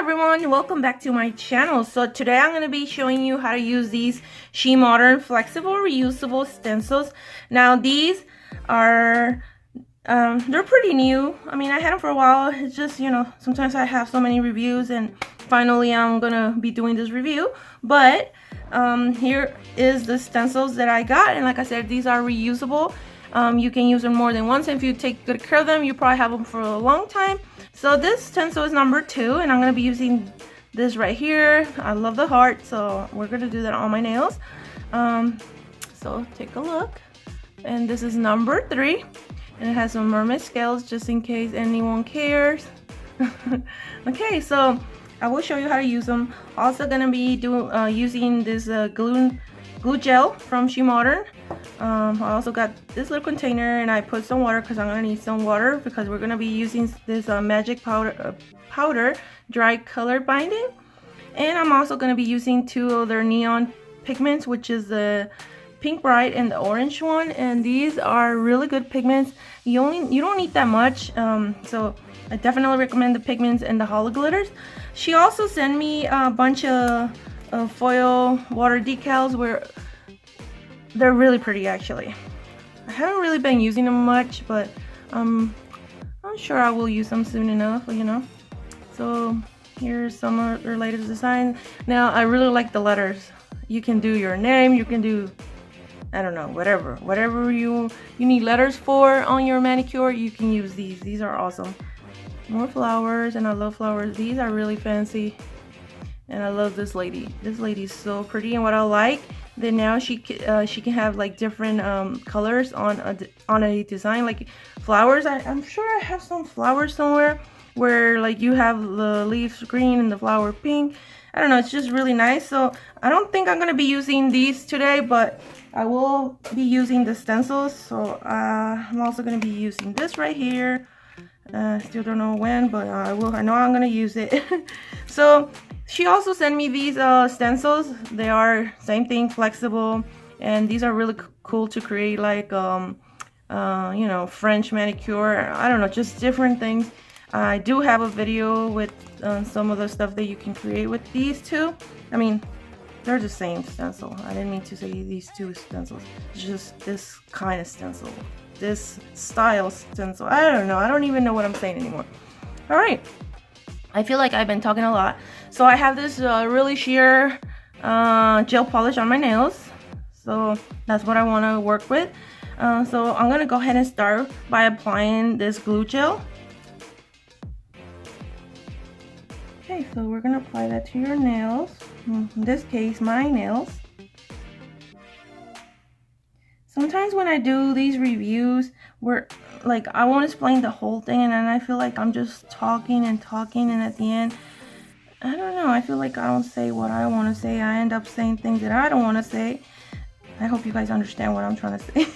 everyone, welcome back to my channel. So today I'm going to be showing you how to use these Shemodern flexible reusable stencils. Now these are they're pretty new. I mean, I had them for a while. It's just, you know, sometimes I have so many reviews and finally I'm gonna be doing this review. But here is the stencils that I got, and like I said, these are reusable. You can use them more than once, and if you take good care of them, you probably have them for a long time. So this stencil is number 2, and I'm going to be using this right here. I love the heart, so we're going to do that on my nails. So take a look. And this is number 3, and it has some mermaid scales just in case anyone cares. Okay, so I will show you how to use them. Also going to be using this glue gel from Shemodern. I also got this little container, and I put some water because I'm going to need some water because we're going to be using this magic powder dry color binding. And I'm also going to be using 2 of their neon pigments, which is the pink bright and the orange one, and these are really good pigments. You don't need that much, so I definitely recommend the pigments and the hollow glitters. She also sent me a bunch of foil water decals where they're really pretty. Actually, I haven't really been using them much, but I'm sure I will use them soon enough, you know. So here's some of their latest designs. Now I really like the letters. You can do your name, you can do, I don't know, whatever you need letters for on your manicure, you can use these. These are awesome. More flowers, and I love flowers. These are really fancy, and I love this lady. This lady's so pretty, and what I like that now she can have like different colors on a design, like flowers. I'm sure I have some flowers somewhere where like you have the leaves green and the flower pink. I don't know, it's just really nice. So I don't think I'm gonna be using these today, but I will be using the stencils. So I'm also gonna be using this right here. Still don't know when, but I know I'm gonna use it. So she also sent me these stencils. They are same thing, flexible, and these are really cool to create like you know, French manicure. I don't know, just different things. I do have a video with some of the stuff that you can create with these two. I mean, they're the same stencil. I didn't mean to say these 2 stencils. It's just this kind of stencil, this style stencil. I don't know. I don't even know what I'm saying anymore. All right. I feel like I've been talking a lot. So I have this really sheer gel polish on my nails. So that's what I want to work with. So I'm going to go ahead and start by applying this glue gel. Okay, so we're going to apply that to your nails. In this case, my nails. Sometimes when I do these reviews where like I won't explain the whole thing, and then I feel like I'm just talking and talking, and at the end, I don't know, I feel like I don't say what I want to say. I end up saying things that I don't want to say. I hope you guys understand what I'm trying to say.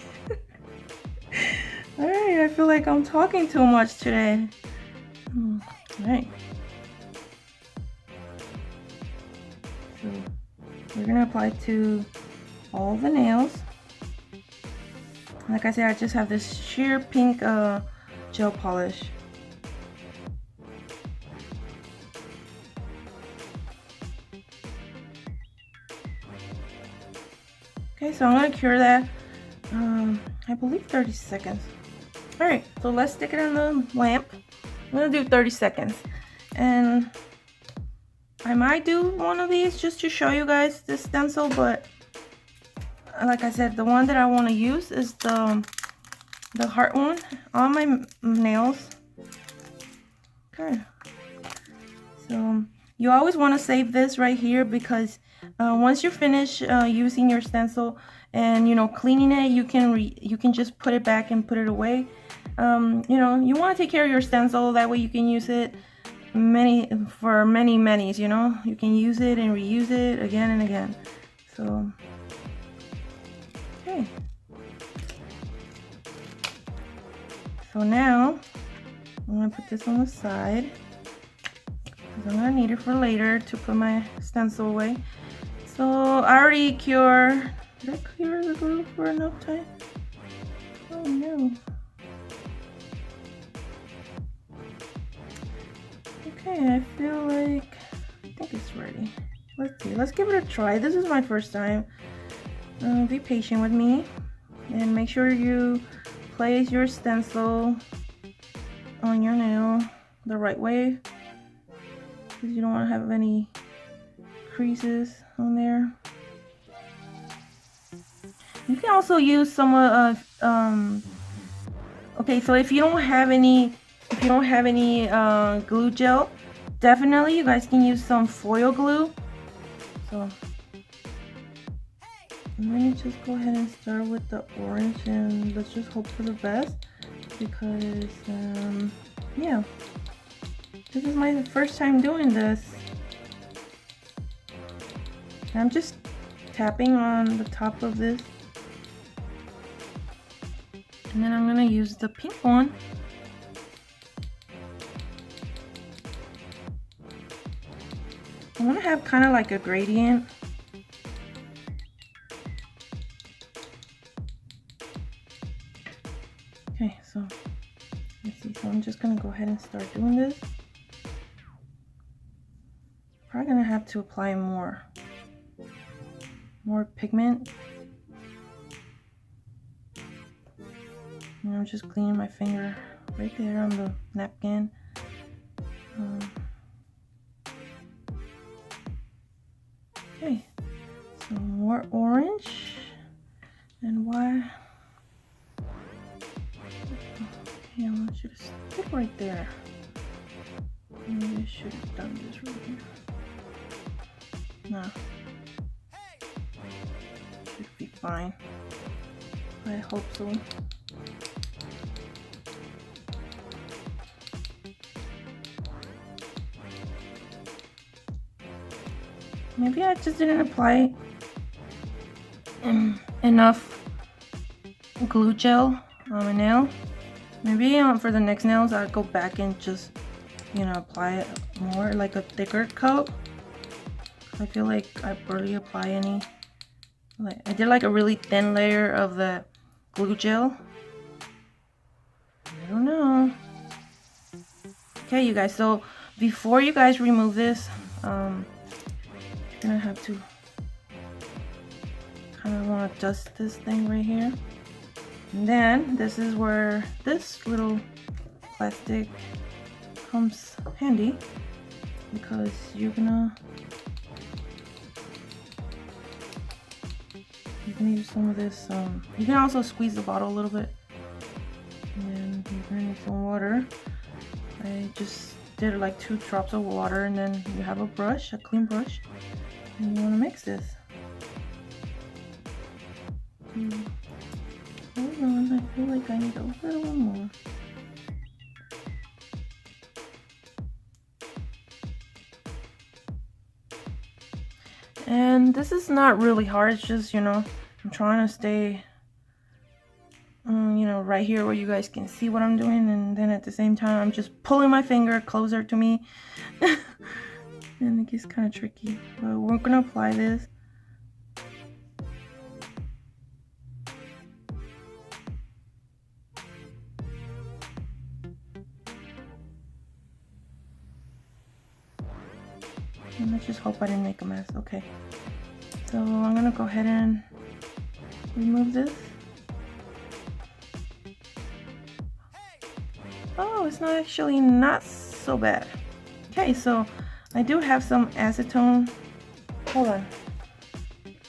Alright, I feel like I'm talking too much today. Alright. So we're going to apply to all the nails. Like I said, I just have this sheer pink gel polish. Okay, so I'm going to cure that, I believe 30 seconds. Alright, so let's stick it in the lamp. I'm going to do 30 seconds. And I might do one of these just to show you guys this stencil, but like I said, the one that I want to use is the heart one on my nails. Okay. So you always want to save this right here, because once you finish using your stencil and, you know, cleaning it, you can just put it back and put it away. You know, you want to take care of your stencil, that way you can use it for many, you know. You can use it and reuse it again and again. So okay. So now I'm going to put this on the side, because I'm going to need it for later to put my stencil away. So I already cured. Did I cure the glue for enough time? Oh no. Okay, I feel like think it's ready. Let's see. Let's give it a try. This is my first time. Be patient with me. And make sure you place your stencil on your nail the right way, because you don't want to have any creases on there. You can also use some okay, so if you don't have any glue gel, definitely you guys can use some foil glue. So let me just go ahead and start with the orange, and let's just hope for the best, because yeah, this is my first time doing this. I'm just tapping on the top of this, and then I'm gonna use the pink one. I want to have kind of like a gradient. Okay, so let's see. So I'm just gonna go ahead and start doing this. Probably gonna have to apply more pigment. And I'm just cleaning my finger right there on the napkin. Okay, so more orange, and why? Okay, I want you to stick right there. Maybe I should have done this right here. No, should be fine. I hope so. Maybe I just didn't apply enough glue gel on my nail. Maybe for the next nails I'll go back and just, you know, apply it more, like a thicker coat. I feel like I barely apply any. Like I did like a really thin layer of the glue gel. I don't know. Okay, you guys. So before you guys remove this, you're gonna have to kind of want to dust this thing right here. And then this is where this little plastic comes handy, because you're gonna use some of this. You can also squeeze the bottle a little bit, and you're gonna need some water. I just did like 2 drops of water, and then you have a brush, a clean brush, and you want to mix this. Hold on, I feel like I need a little more. And this is not really hard, it's just, you know, I'm trying to stay, you know, right here where you guys can see what I'm doing, and then at the same time I'm just pulling my finger closer to me. And it gets kind of tricky, but we're gonna apply this. And let's just hope I didn't make a mess. Okay, so I'm gonna go ahead and remove this. Oh, it's not actually not so bad. Okay, so I do have some acetone. Hold on.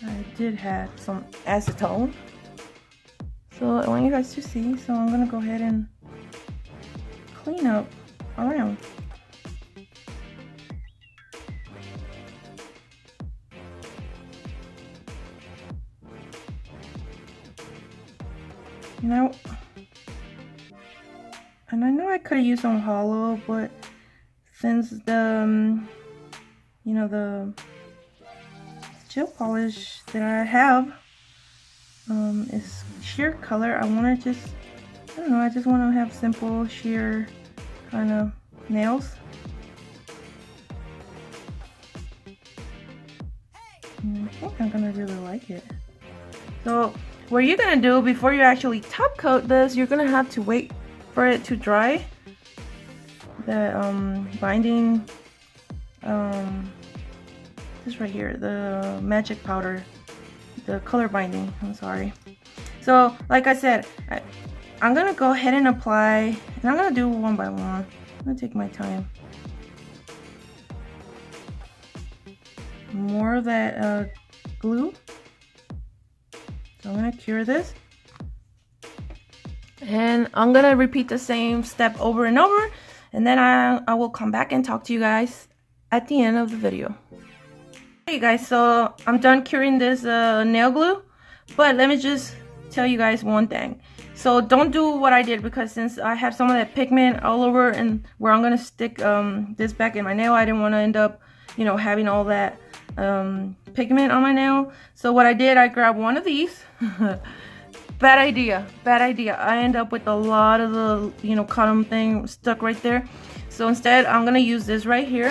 I did have some acetone. So I want you guys to see. So I'm gonna go ahead and clean up around. You know, and I know I could have used some hollow, but since the you know, the gel polish that I have is sheer color, I want to just, I don't know, I just want to have simple sheer kind of nails. And I think I'm gonna really like it. So what you're gonna do before you actually top coat this, you're gonna have to wait for it to dry. The binding this right here, the magic powder, the color binding, I'm sorry. So like I said, I'm gonna go ahead and apply, and I'm gonna do one by one. I'm gonna take my time. More of that glue. So I'm gonna cure this, and I'm gonna repeat the same step over and over, and then I will come back and talk to you guys at the end of the video. Hey guys, so I'm done curing this nail glue, but let me just tell you guys one thing. So don't do what I did, because since I have some of that pigment all over and where I'm gonna stick this back in my nail, I didn't want to end up, you know, having all that pigment on my nail. So what I did, I grabbed one of these. Bad idea, bad idea. I end up with a lot of the, you know, cotton thing stuck right there. So instead, I'm gonna use this right here,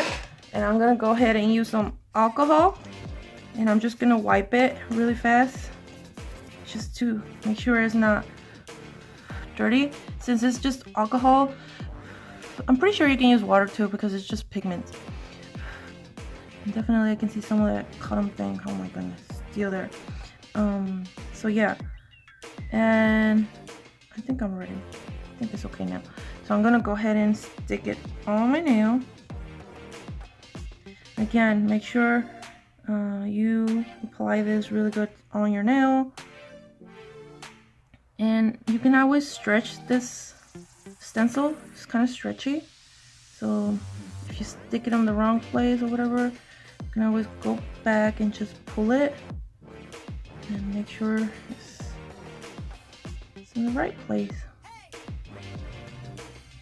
and I'm gonna go ahead and use some alcohol, and I'm just gonna wipe it really fast, just to make sure it's not dirty. Since it's just alcohol, I'm pretty sure you can use water too, because it's just pigment. And definitely I can see some of that cotton thing. Oh my goodness, still there. So yeah, and I think I'm ready. I think it's okay now. So I'm gonna go ahead and stick it on my nail. Again, make sure you apply this really good on your nail, and you can always stretch this stencil. It's kind of stretchy, so if you stick it on the wrong place or whatever, you can always go back and just pull it and make sure it's in the right place.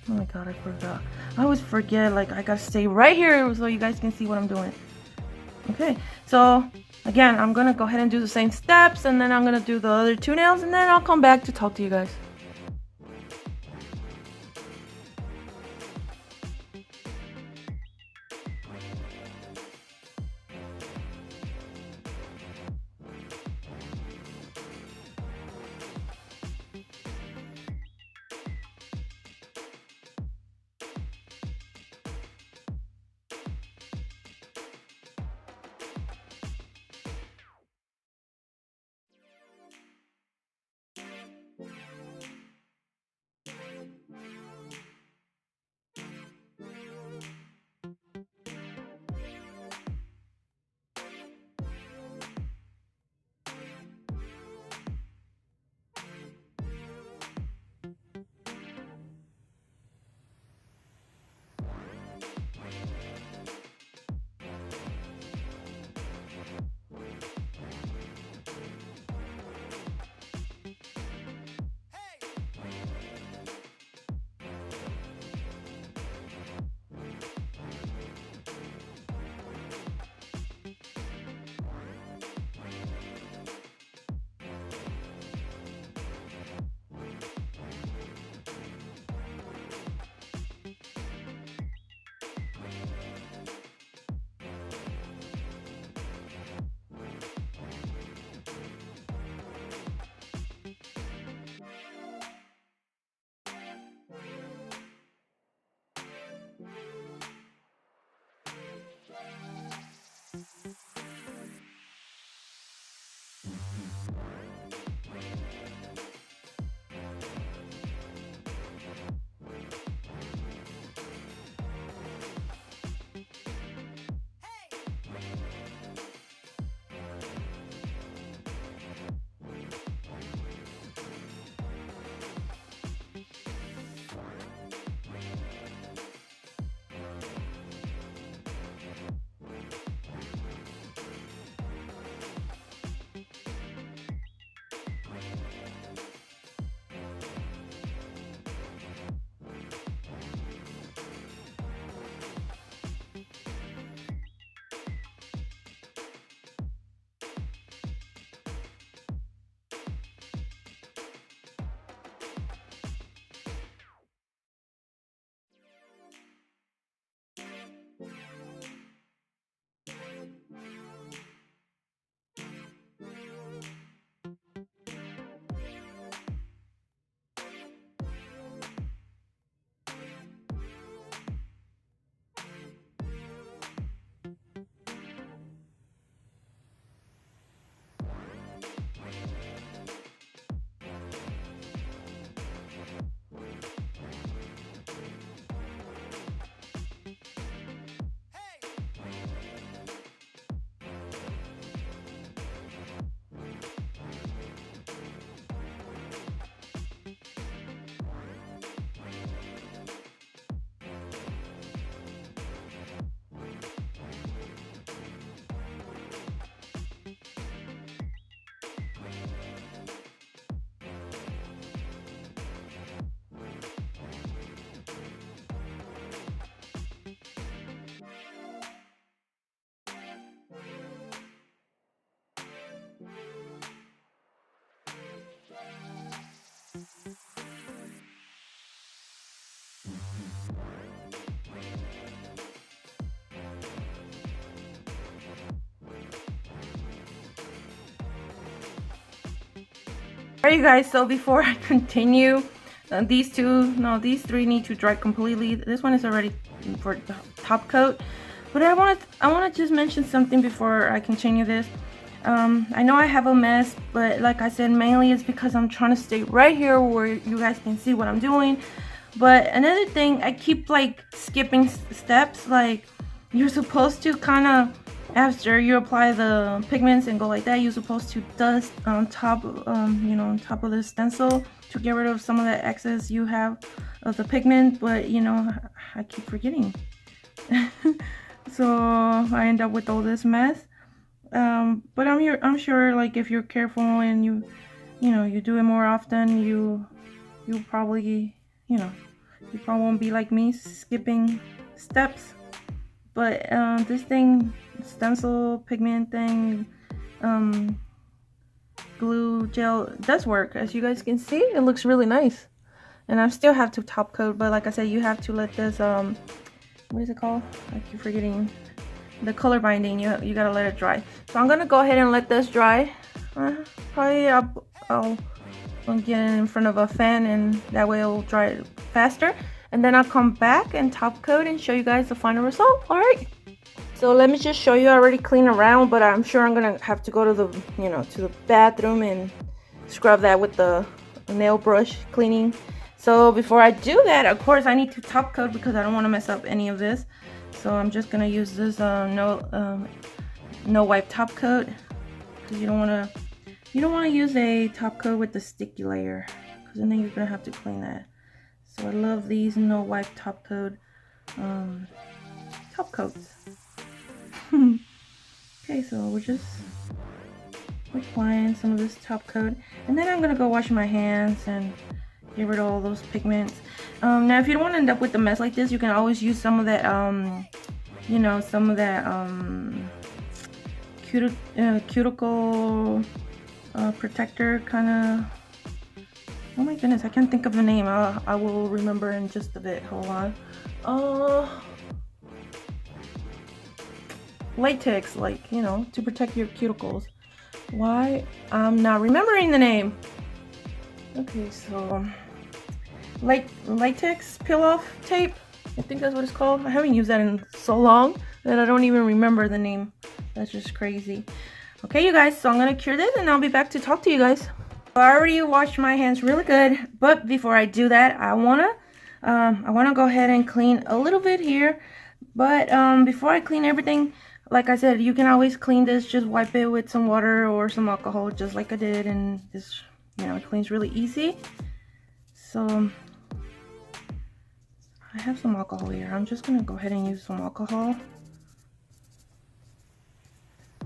Oh my god, I forgot. I always forget, like, I gotta stay right here so you guys can see what I'm doing. Okay, so again, I'm gonna go ahead and do the same steps, and then I'm gonna do the other two nails, and then I'll come back to talk to you guys. Alright, you guys, so before I continue, these three need to dry completely. This one is already for the top coat, but I want to just mention something before I continue this. I know I have a mess, but like I said, mainly it's because I'm trying to stay right here where you guys can see what I'm doing. But another thing, I keep like skipping steps. Like, you're supposed to kind of, after you apply the pigments and go like that, you're supposed to dust on top, on top of the stencil to get rid of some of the excess you have of the pigment. But I keep forgetting. So I end up with all this mess. But I'm sure, like, if you're careful and you do it more often, you probably won't be like me, skipping steps. But this thing, stencil pigment thing, glue gel, does work. As you guys can see, it looks really nice. And I still have to top coat, but like I said, you have to let this what is it called? I keep forgetting. The color binding, you gotta let it dry. So I'm gonna go ahead and let this dry. Probably I'll get it in front of a fan, and that way it'll dry faster. And then I'll come back and top coat and show you guys the final result. All right. So let me just show you. I already cleaned around, but I'm sure I'm gonna have to go to the to the bathroom and scrub that with the nail brush cleaning. So before I do that, of course, I need to top coat because I don't want to mess up any of this. So I'm just gonna use this no wipe top coat, because you don't want to use a top coat with the sticky layer, because then you're gonna have to clean that. So I love these no wipe top coats. Okay, so we're just applying some of this top coat, and then I'm gonna go wash my hands and get rid of all those pigments. Now, if you don't want to end up with a mess like this, you can always use some of that, cuticle protector kind of. Oh my goodness, I can't think of the name. I will remember in just a bit. Hold on. Latex, like, to protect your cuticles. Why? I'm not remembering the name. Okay, so latex peel-off tape, I think that's what it's called. I haven't used that in so long that I don't even remember the name. That's just crazy. Okay, you guys, so I'm gonna cure this and I'll be back to talk to you guys. I already washed my hands really good, but before I do that, I wanna go ahead and clean a little bit here. But before I clean everything, like I said, you can always clean this. Just wipe it with some water or some alcohol, just like I did, and this, it cleans really easy. So I have some alcohol here. I'm just gonna go ahead and use some alcohol,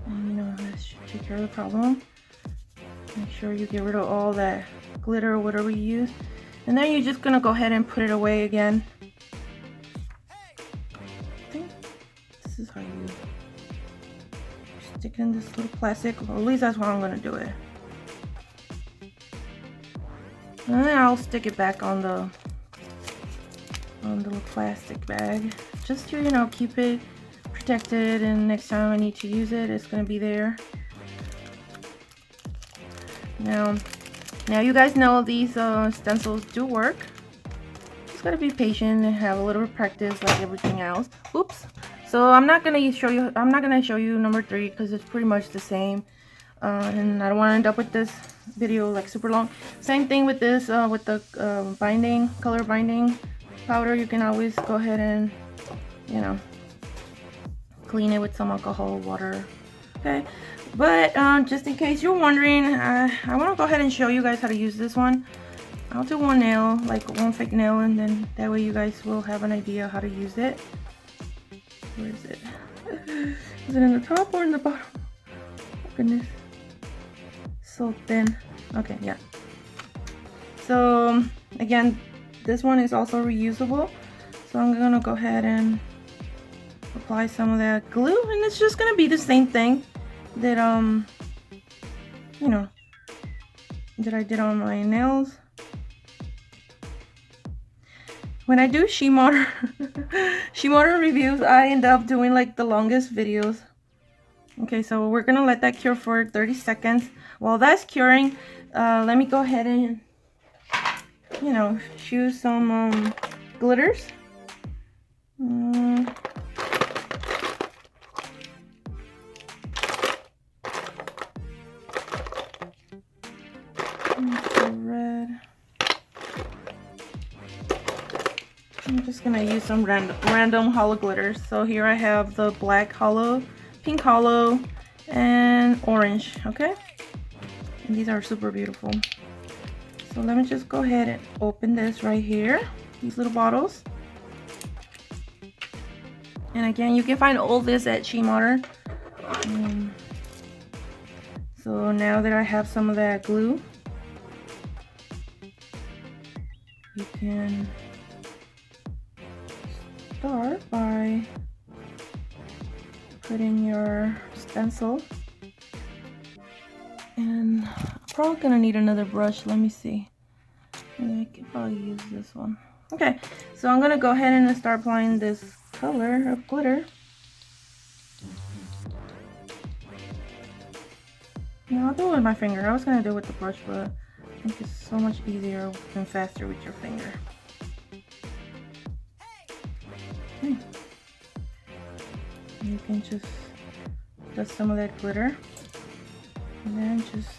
and that should take care of the problem. Make sure you get rid of all that glitter or whatever you use, and then you're just gonna go ahead and put it away again. I think this is how you stick it in this little plastic, or at least that's how I'm gonna do it. And then I'll stick it back on the little plastic bag, just to keep it protected, and next time I need to use it, it's gonna be there. Now you guys know these stencils do work. Just gotta be patient and have a little practice, like everything else. Oops. So I'm not gonna show you number 3, because it's pretty much the same. And I don't want to end up with this video like super long. Same thing with this, with the color binding powder. You can always go ahead and clean it with some alcohol, water. Okay, but just in case you're wondering, I want to go ahead and show you guys how to use this one. I'll do one nail, like one fake nail, and then that way you guys will have an idea how to use it. Where is it? Is it in the top or in the bottom? Oh goodness, so thin. Okay, yeah. So again, this one is also reusable, so I'm gonna go ahead and apply some of that glue, and it's just gonna be the same thing that that I did on my nails. When I do Shemodern reviews, I end up doing like the longest videos. Okay, so we're gonna let that cure for 30 seconds. While that's curing, let me go ahead and, you know, choose some glitters. Red. I'm just gonna use some random hollow glitters. So here I have the black hollow, pink hollow, and orange. Okay, and these are super beautiful. So let me just go ahead and open this right here, these little bottles. And again, you can find all this at Shemodern. So now that I have some of that glue, you can start by putting your stencil. And I'm probably gonna need another brush. Let me see. I could probably use this one. Okay, so I'm gonna go ahead and start applying this color of glitter. Now I'll do it with my finger. I was gonna do it with the brush, but I think it's so much easier and faster with your finger. Okay. You can just dust some of that glitter, and then just,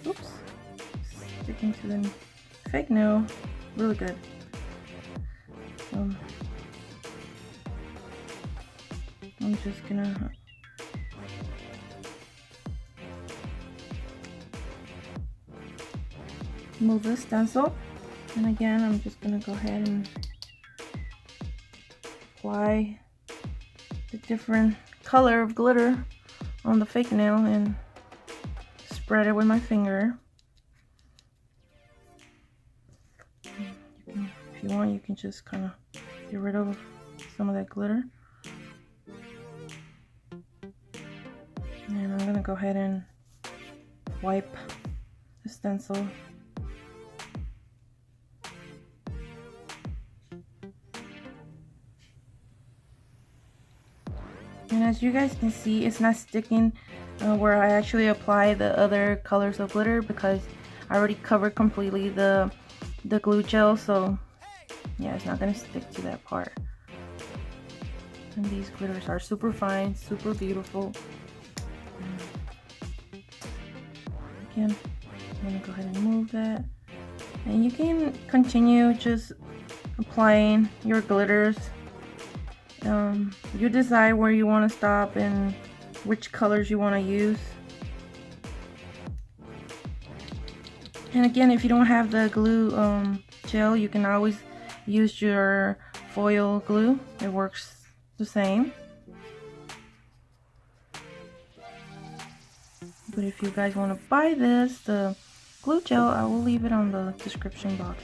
oops, stick into the fake nail really good. So I'm just gonna move the stencil, and again I'm just gonna go ahead and apply the different color of glitter on the fake nail and spread it with my finger. If you want, you can just kind of get rid of some of that glitter. And I'm gonna go ahead and wipe the stencil. And as you guys can see, it's not sticking where I actually apply the other colors of glitter, because I already covered completely the glue gel. So yeah, it's not gonna stick to that part. And these glitters are super fine, super beautiful. Again, I'm gonna go ahead and move that, and you can continue just applying your glitters. You decide where you want to stop and which colors you want to use. And again, if you don't have the glue gel, you can always use your foil glue. It works the same. But if you guys want to buy this, the glue gel, I will leave it on the description box.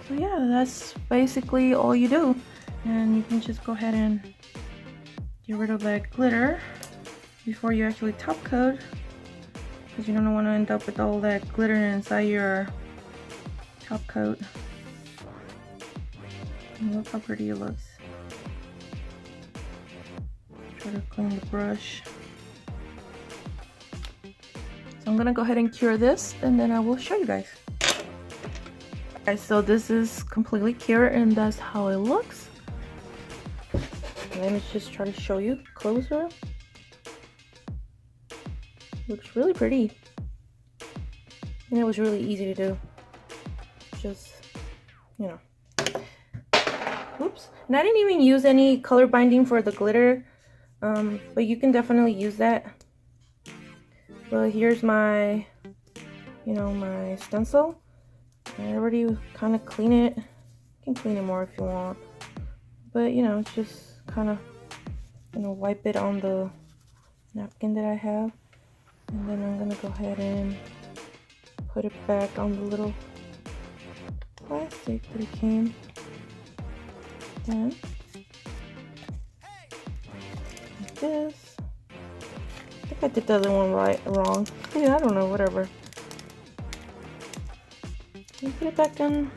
So yeah, that's basically all you do. And you can just go ahead and get rid of that glitter before you actually top coat, because you don't want to end up with all that glitter inside your top coat. And look how pretty it looks. Try to clean the brush. So I'm gonna go ahead and cure this, and then I will show you guys. Okay, so this is completely cured, and that's how it looks. Let me just try to show you closer. Looks really pretty, and it was really easy to do. Just, you know, oops. And I didn't even use any color binding for the glitter, but you can definitely use that. But here's my, you know, my stencil. I already kind of clean it. You can clean it more if you want, but you know, just kind of, you know, wipe it on the napkin that I have, and then I'm gonna go ahead and put it back on the little plastic that it came. Then like this. I think I did the other one wrong. Yeah, I don't know, whatever. And put it back in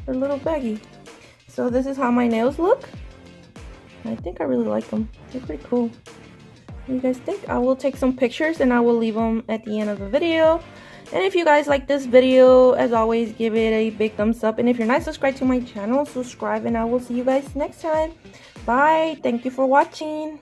her little baggie. So this is how my nails look. I think I really like them. They're pretty cool. you guys think. I will take some pictures and I will leave them at the end of the video. And if you guys like this video, as always, give it a big thumbs up. And if you're not subscribed to my channel, subscribe, and I will see you guys next time. Bye. Thank you for watching.